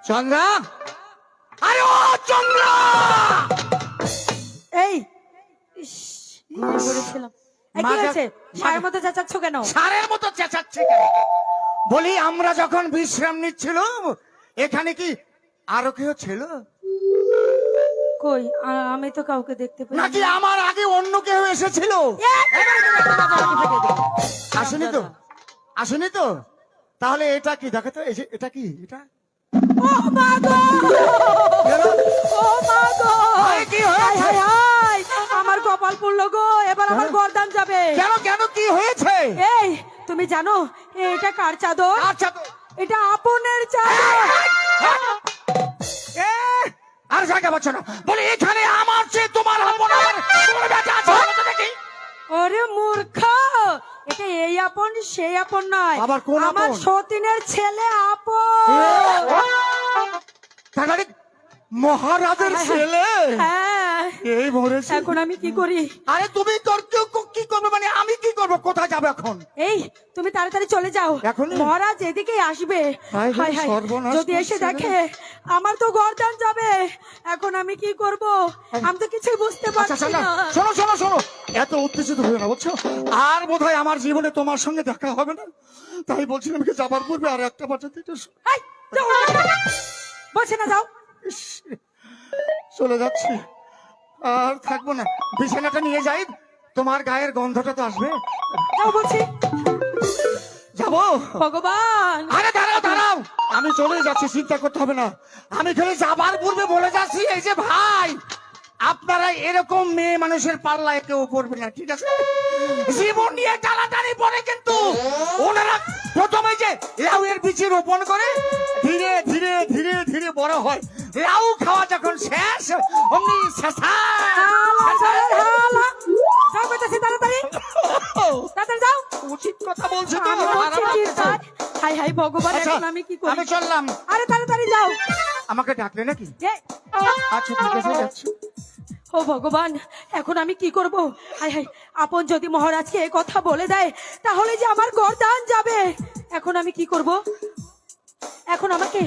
চন্দ্রা, আরে ও চন্দ্রা, এই ইস, ঘুমিয়ে পড়েছিলাম। এই কি হয়েছে? সারের মতো চেঁচাচ্ছ কেন? সারের মতো চেঁচাচ্ছে কেন? বলি আমরা যখন বিশ্রাম নিচ্ছিল এখানে কি আরো কেউ ছিল কই আমি তো কাউকে দেখতে পাই নাকি আমার আগে অন্য কেউ এসেছিল? আসেনি তো, আসেনি তো। তাহলে এটা কি দেখো তো, এটা কি? এটা ও মা গো, ও মা গো, আরে কি হয়েছে? হায় হায়, আমার কপাল পুড়লো গো, এবার আমার গর্দান যাবে। কেন কেন কি হয়েছে? এই তুমি জানো এটা কার চাদর? আচ্ছা তো এটা আপনের চাদর। আর জায়গা পাচ্ছ না। বলি এখানে আমার চেয়ে তোমার আপন আমার তোমার বেটা আছে বলো তো দেখি। ওরে মূর্খ, এটা এই আপন সেই আপন নয়, আবার কোন আপন? আমার সতীনের ছেলে আপন। তার মানে মহারাজের ছেলে? হ্যাঁ, এই মরেছে। এখন আমি কি করি? আরে তুমি তোর কি করবে? মানে আমি কি করব? কোথায় যাবে এখন? এই তুমি তাড়াতাড়ি চলে যাও, এখনই? মহারাজ এদিকেই আসবে। হায় হায়, হায় হায়, সর্বনাশ যদি এসে করছে রে। দেখে আমার তো গর্দান যাবে। এখন আমি কি করব? আমি তো কিছুই বুঝতে আচ্ছা পারছি আচ্ছা, না। শোনো শোনো শোনো, এত উত্তেজিত হয়ে না বুঝছো। আর বোধহয় আমার জীবনে তোমার সঙ্গে দেখা হবে না, তাই বলছিলাম কি যাবার পূর্বে আর একটা বাচ্চা দিতে এই, যাও, বলছে না যাও। চলে যাচ্ছি, আর থাকবো না। বিছানাটা নিয়ে যাই, তোমার গায়ের গন্ধটা তো আসবে। যাও বলছি। যাবো? ভগবান, আরে দাঁড়াও দাঁড়াও, আমি চলে যাচ্ছি, চিন্তা করতে হবে না। আমি খালি যাবার পূর্বে বলে যাচ্ছি, এই যে ভাই, আপনারা এরকম মেয়ে মানুষের পাল্লায় কেউ পড়বে না, ঠিক আছে? জীবন নিয়ে টানাটানি পড়ে, কিন্তু ওনারা প্রথমে যে লাউয়ের বীজ রোপণ করে ধীরে ধীরে ধীরে ধীরে বড় হয়। লাউ খাওয়া যখন শেষ অমনি যাও বলতেছি, তাড়াতাড়ি তাড়াতাড়ি যাও। উচিত কথা বলছো তো, আমি বলছি খারাপ কি লাগছে। কাজ? হাই হাই ভগবান, আচ্ছা, এখন আমি কি করি? আমি চললাম। আরে তাড়াতাড়ি যাও। আমাকে ডাকলে নাকি? এই, আচ্ছা ঠিক আছে, যাচ্ছি। ও ভগবান, এখন আমি কি করব? হাই হাই, আপন যদি মহারাজকে এই কথা বলে দেয় তাহলে যে আমার গর্দান যাবে। এখন আমি কি করব? এখন আমাকে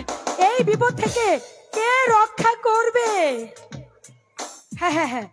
এই বিপদ থেকে কে রক্ষা করবে? হ্যাঁ হ্যাঁ হ্যাঁ,